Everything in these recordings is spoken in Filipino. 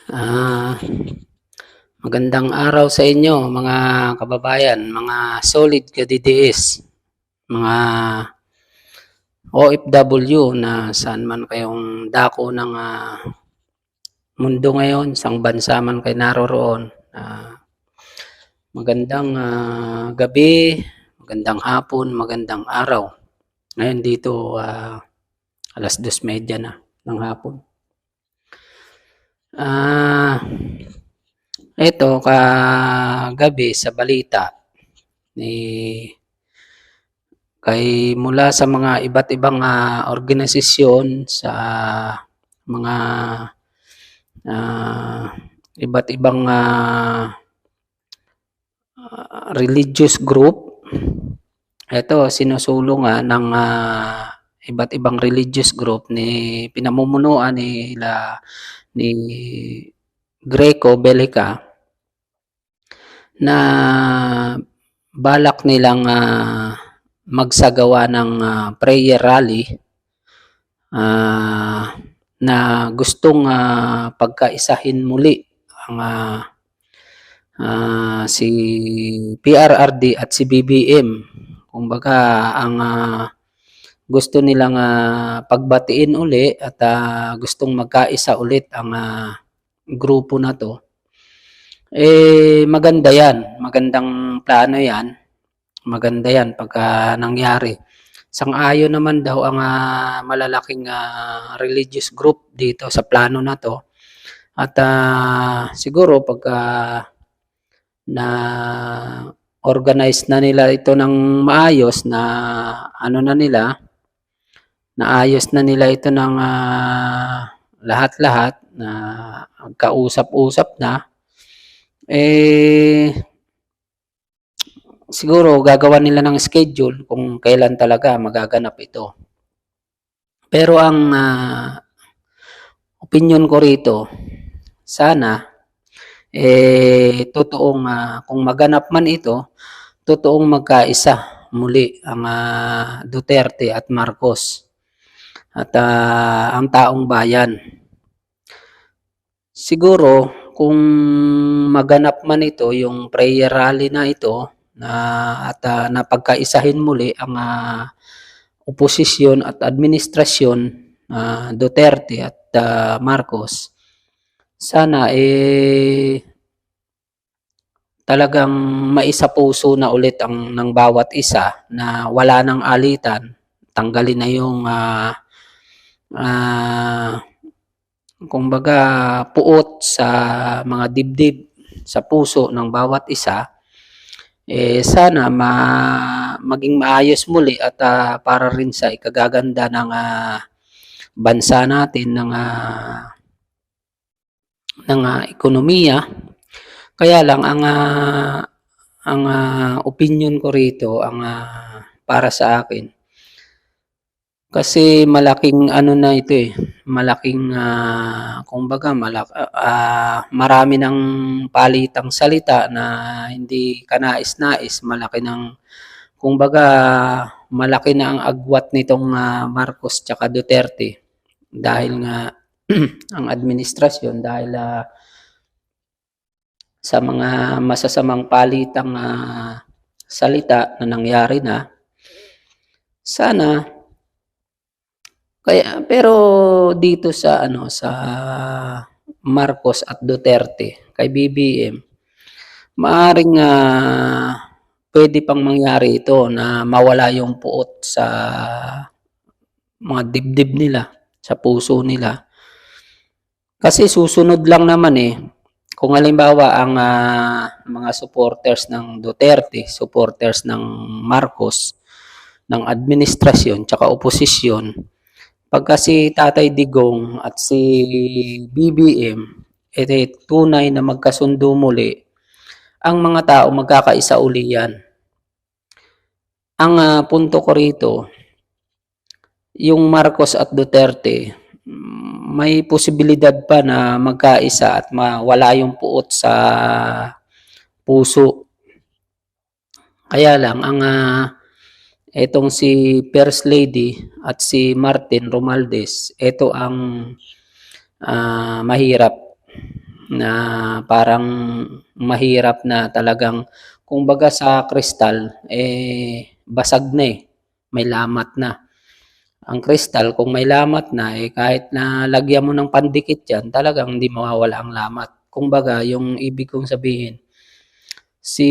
Ah, Magandang araw sa inyo mga kababayan, mga solid ka-DDS, mga OFW na saan man kayong dako ng mundo ngayon, isang bansa man kayo naroroon. Magandang gabi, magandang hapon, magandang araw. Ngayon dito 2:30 na ng hapon. Ito kagabi sa balita ni mula sa mga iba't ibang organisasyon sa mga iba't ibang religious group. Ito sinusulong ng iba't ibang religious group ni pinamumunuan ni Greco Bellica na balak nilang magsagawa ng prayer rally na gustong pagkaisahin muli ang si PRRD at si BBM. Kumbaga ang gusto nilang pagbatiin uli at gustong magkaisa ulit ang grupo na to. Maganda yan. Magandang plano yan. Maganda yan pagka nangyari. Sang-ayon naman daw ang malalaking religious group dito sa plano na to. At siguro pagka na organize na nila ito ng maayos na naayos na nila ito ng lahat-lahat na magkausap-usap na, siguro gagawa nila ng schedule kung kailan talaga magaganap ito. Pero ang opinion ko rito, sana totoong kung maganap man ito, totoong magkaisa muli ang Duterte at Marcos at ang taong bayan. Siguro kung maganap man ito yung prayer rally na ito at napagkaisahin muli ang oposisyon at administrasyon Duterte at Marcos, sana talagang maisapuso na ulit ng bawat isa na wala nang alitan, tanggalin na yung kumbaga puot sa mga dibdib sa puso ng bawat isa. Sana maging maayos muli at para rin sa ikagaganda ng bansa natin ng ekonomiya. Kaya lang ang opinion ko rito, para sa akin, kasi malaking na ito malaking kumbaga marami ng palitang salita na hindi kanais-nais, malaki na ang agwat nitong Marcos tsaka Duterte dahil nga ang administrasyon dahil sa mga masasamang palitang salita na nangyari na. Sana pero dito sa sa Marcos at Duterte kay BBM, maaring pwede pang mangyari ito na mawala yung puot sa mga dibdib nila, sa puso nila. Kasi susunod lang naman kung halimbawa ang mga supporters ng Duterte, supporters ng Marcos, ng administrasyon tsaka oposisyon, pagka si Tatay Digong at si BBM tunay na magkasundo muli, ang mga tao magkakaisa uli yan. Ang punto ko rito, yung Marcos at Duterte, may posibilidad pa na magkaisa at mawala yung puot sa puso. Kaya lang etong si First Lady at si Martin Romualdez, ito ang mahirap. na parang mahirap na talagang kumbaga sa kristal, basag na, may lamat na. Ang kristal kung may lamat na, kahit na lagyan mo ng pandikit yan, talagang hindi mawawala ang lamat. Kumbaga, yung ibig kong sabihin, si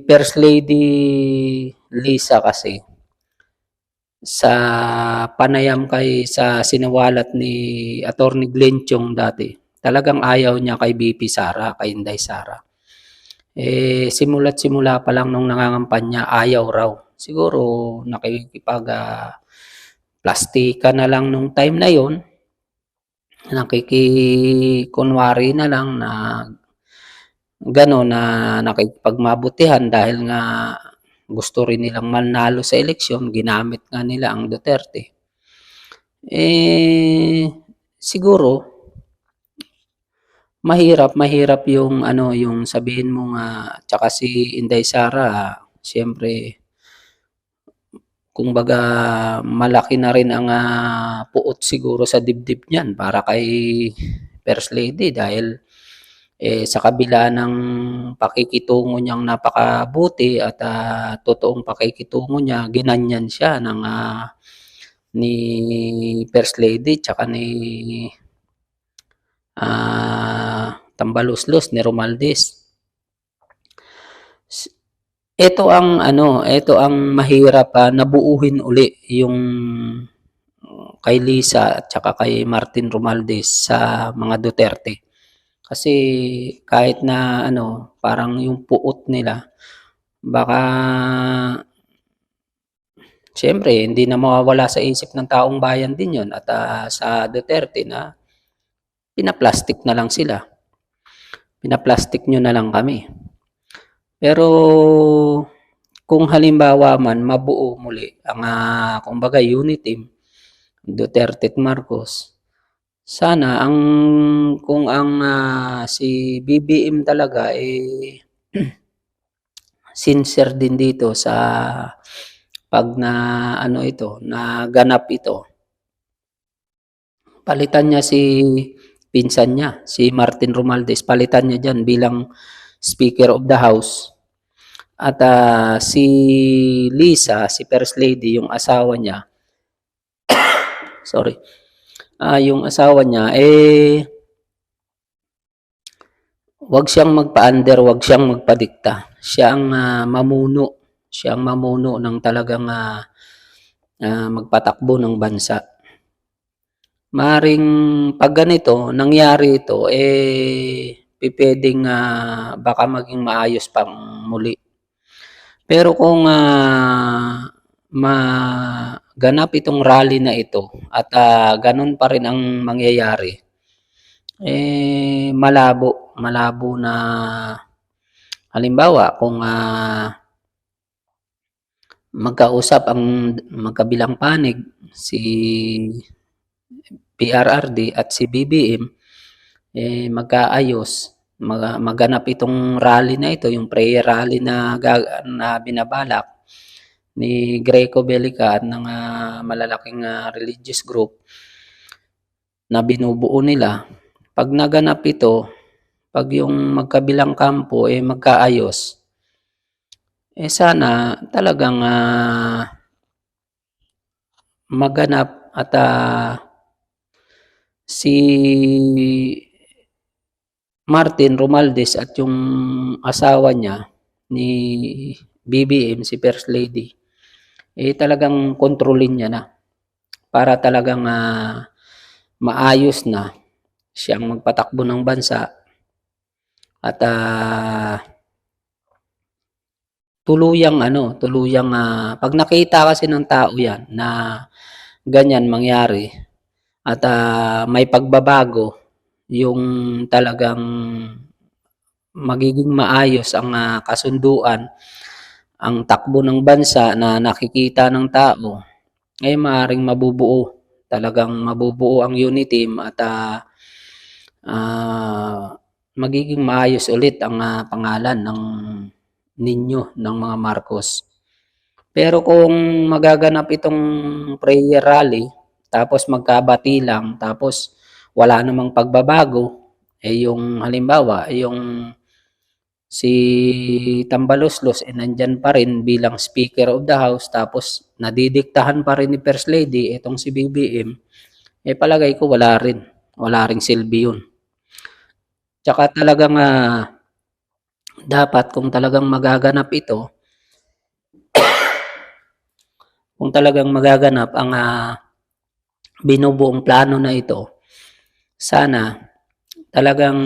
First Lady Lisa kasi, sa panayam sa siniwalat ni Attorney Glenn Chong dati, talagang ayaw niya kay BP Sara, kay Inday Sara. Simula't simula pa lang nung nangangampanya, ayaw raw. Siguro plastika na lang nung time na yon, nakikikunwari na lang na gano'n na nakikipagmabutihan dahil nga gusto rin nilang manalo sa eleksyon, ginamit nga nila ang Duterte. Siguro mahirap yung yung sabihin mo nga, tsaka si Inday Sara, siyempre kumbaga malaki na rin ang puot siguro sa dibdib niyan para kay First Lady dahil sa kabila ng pakikitungo niyang napakabuti at totoong pakikitungo niya, ginanyan siya ni First Lady tsaka ni Tambaluslos, ni Romualdez. Ito ang mahirap nabuuhin uli yung kay Lisa at saka kay Martin Romualdez sa mga Duterte. Kasi kahit na parang yung puot nila, baka siyempre hindi na mawawala sa isip ng taong bayan din yun at sa Duterte na pinaplastic na lang sila. Pinaplastic nyo na lang kami. Pero kung halimbawa man mabuo muli ang kumbaga unity team, Duterte at Marcos, sana kung si BBM talaga sincere din dito sa pag naganap ito, palitan niya si pinsan niya, si Martin Romualdez, palitan niya dyan bilang Speaker of the House. At si Lisa, si First Lady, yung asawa niya, sorry, yung asawa niya, wag siyang magpa-under, wag siyang magpadikta. Siya ang mamuno. Siya ang mamuno ng talagang magpatakbo ng bansa. Maring pag ganito, nangyari ito, pwedeng baka maging maayos pang muli. Pero kung maganap itong rally na ito at ganun pa rin ang mangyayari, malabo na halimbawa kung magkausap ang magkabilang panig si PRRD at si BBM, magkaayos, maganap itong rally na ito, yung prayer rally na binabalak ni Greco Belica at ng malalaking religious group na binubuo nila. Pag naganap ito, pag yung magkabilang kampo magkaayos, sana talagang maganap at si Martin Romualdez at yung asawa niya ni BBM, si First Lady, talagang kontrolin niya na para talagang maayos na siyang magpatakbo ng bansa at tuluyang pag nakita kasi ng tao yan na ganyan mangyari at may pagbabago, yung talagang magiging maayos ang kasunduan, ang takbo ng bansa na nakikita ng tao, maaaring talagang mabubuo ang unity team at magiging maayos ulit ang pangalan ng mga Marcos. Pero kung magaganap itong prayer rally, tapos magkabati lang, tapos wala namang pagbabago, yung halimbawa, yung si Tambaloslos, nandiyan pa rin bilang Speaker of the House tapos nadidiktahan pa rin ni First Lady itong si BBM, palagay ko wala ring silbi yun. Tsaka talagang dapat kung talagang magaganap ito, kung talagang magaganap ang binubuong plano na ito, sana talagang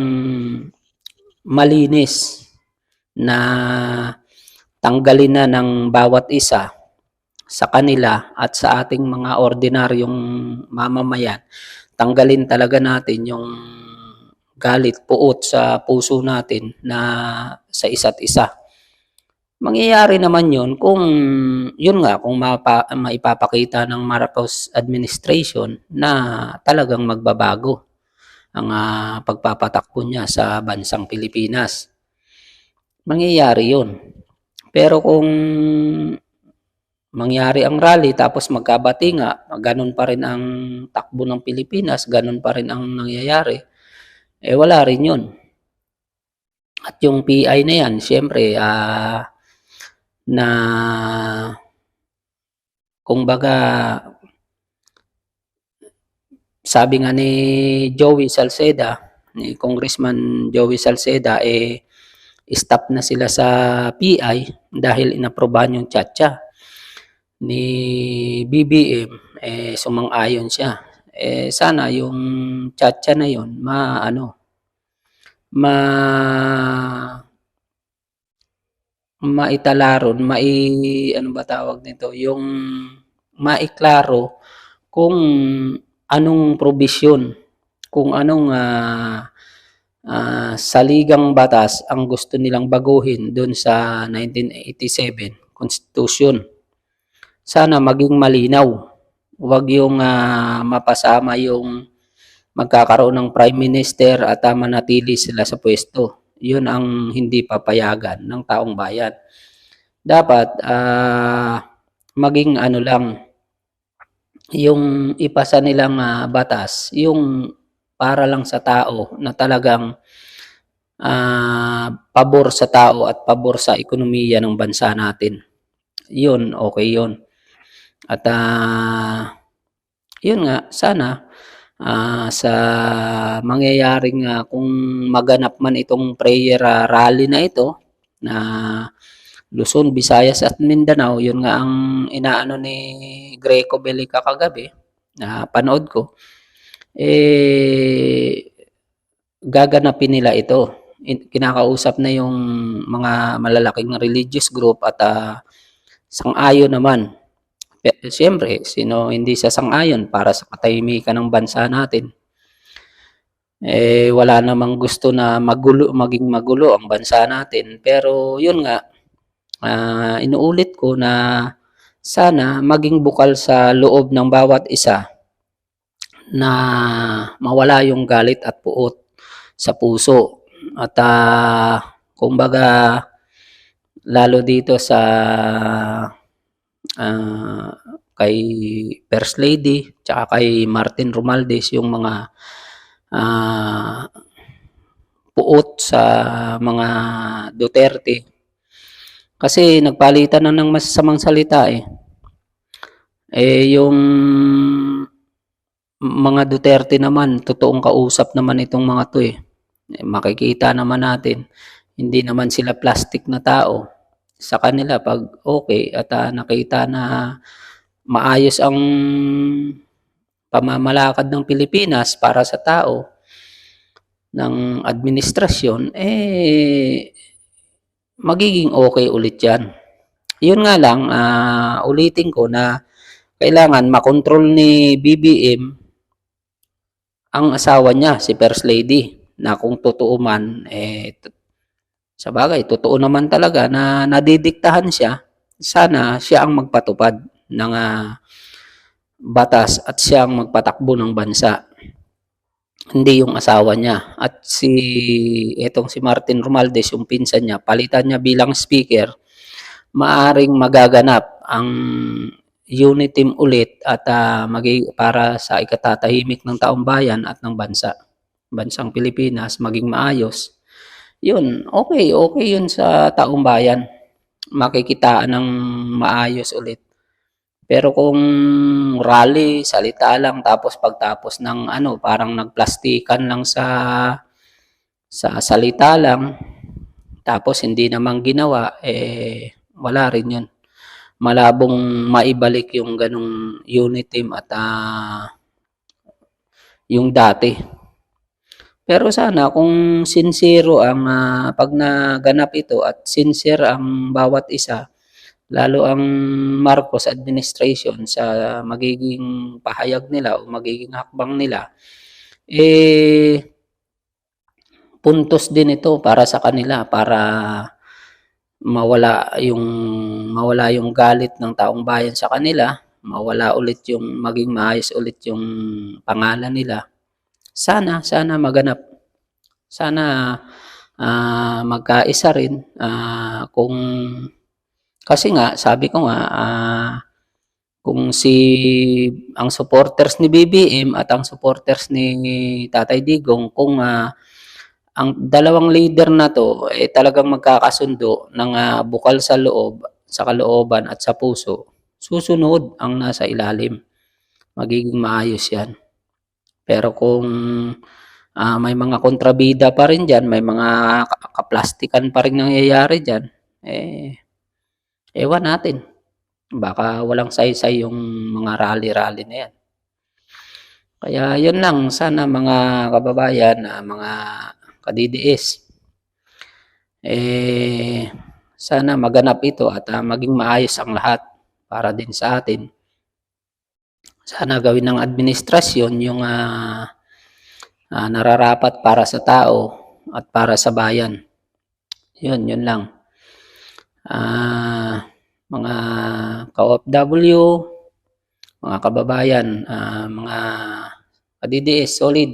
malinis na tanggalin na ng bawat isa sa kanila at sa ating mga ordinaryong mamamayan. Tanggalin talaga natin yung galit, puot sa puso natin na sa isa't isa. Mangyayari naman yun kung yun nga, kung maipapakita ng Marcos administration na talagang magbabago ang pagpapatakbo niya sa bansang Pilipinas. Mangyayari yun. Pero kung mangyari ang rally tapos magkabati nga, ganun pa rin ang takbo ng Pilipinas, ganun pa rin ang nangyayari, wala rin yun. At yung PI na yan, syempre, na kung baga, sabi nga ni Joey Salceda, ni Congressman Joey Salceda, stop na sila sa PI dahil inaprobahan yung tiyatsa ni BBM, sumang-ayon siya. Sana yung tiyatsa na yun maitalaron, ano ba tawag nito, yung maiklaro kung anong probisyon, kung anong saligang batas ang gusto nilang baguhin doon sa 1987 Constitution. Sana maging malinaw. Huwag yung mapasama yung magkakaroon ng Prime Minister at manatili sila sa pwesto. Yun ang hindi papayagan ng taong bayan. Dapat maging lang, yung ipasa nilang batas, yung para lang sa tao na talagang pabor sa tao at pabor sa ekonomiya ng bansa natin. Yun, okay yun. At yun nga, sana sa mangyayaring kung maganap man itong prayer rally na ito na Luzon, Visayas at Mindanao, yun nga ang inaano ni Greco Belica kagabi na panood ko, gaganapin nila ito. Kinakausap na yung mga malalaking religious group at sang-ayon naman. Siyempre, sino hindi sa sang-ayon para sa katahimikan ng bansa natin? Wala namang gusto na maging magulo ang bansa natin. Pero yun nga, inuulit ko na sana maging bukal sa loob ng bawat isa na mawala yung galit at puot sa puso. At kumbaga, lalo dito sa kay First Lady tsaka kay Martin Romualdez, yung mga puot sa mga Duterte. Kasi nagpalitan na ng masasamang salita yung mga Duterte naman, totoong kausap naman itong mga to makikita naman natin, hindi naman sila plastic na tao. Sa kanila, pag okay at nakita na maayos ang pamamalakad ng Pilipinas para sa tao, ng administrasyon, magiging okay ulit yan. Yun nga lang, ulitin ko na kailangan makontrol ni BBM ang asawa niya, si First Lady, na kung totoo man, sa bagay, totoo naman talaga na nadidiktahan siya, sana siya ang magpatupad ng batas at siya ang magpatakbo ng bansa. Hindi yung asawa niya. At etong si Martin Romualdez, yung pinsan niya, palitan niya bilang speaker, maaring magaganap ang unity ulit at para sa ikatatahimik ng taong bayan at ng bansa. bansang Pilipinas maging maayos, yun, okay yun sa taong bayan. Makikitaan ng maayos ulit. Pero kung rally, salita lang, tapos pagtapos ng ano, parang nagplastikan lang sa salita lang, tapos hindi naman ginawa, wala rin yun. Malabong maibalik yung ganong unit team at yung dati. Pero sana kung sincero ang pag naganap ito at sincere ang bawat isa, lalo ang Marcos administration sa magiging pahayag nila o magiging hakbang nila, puntos din ito para sa kanila, para mawala yung galit ng taong bayan sa kanila, mawala ulit yung maging maayos ulit yung pangalan nila. Sana maganap. Sana magkaisa rin, kung kasi nga sabi ko nga, kung ang supporters ni BBM at ang supporters ni Tatay Digong, kung ang dalawang leader na to talagang magkakasundo ng bukal sa loob, sa kalooban at sa puso, susunod ang nasa ilalim. Magiging maayos yan. Pero kung may mga kontrabida pa rin dyan, may mga kaplastikan pa rin nangyayari dyan, ewan natin. Baka walang saysay yung mga rally-rally na yan. Kaya yun lang, sana mga kababayan, mga ka-DDS, sana maganap ito at maging maayos ang lahat para din sa atin. Sana gawin ng administrasyon yung nararapat para sa tao at para sa bayan. Yun lang. Mga ka-OFW, mga kababayan, mga ka-DDS, solid.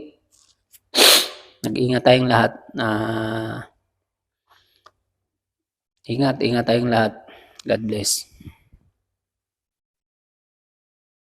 Nag-ingat tayong lahat. Ingat tayong lahat. God bless.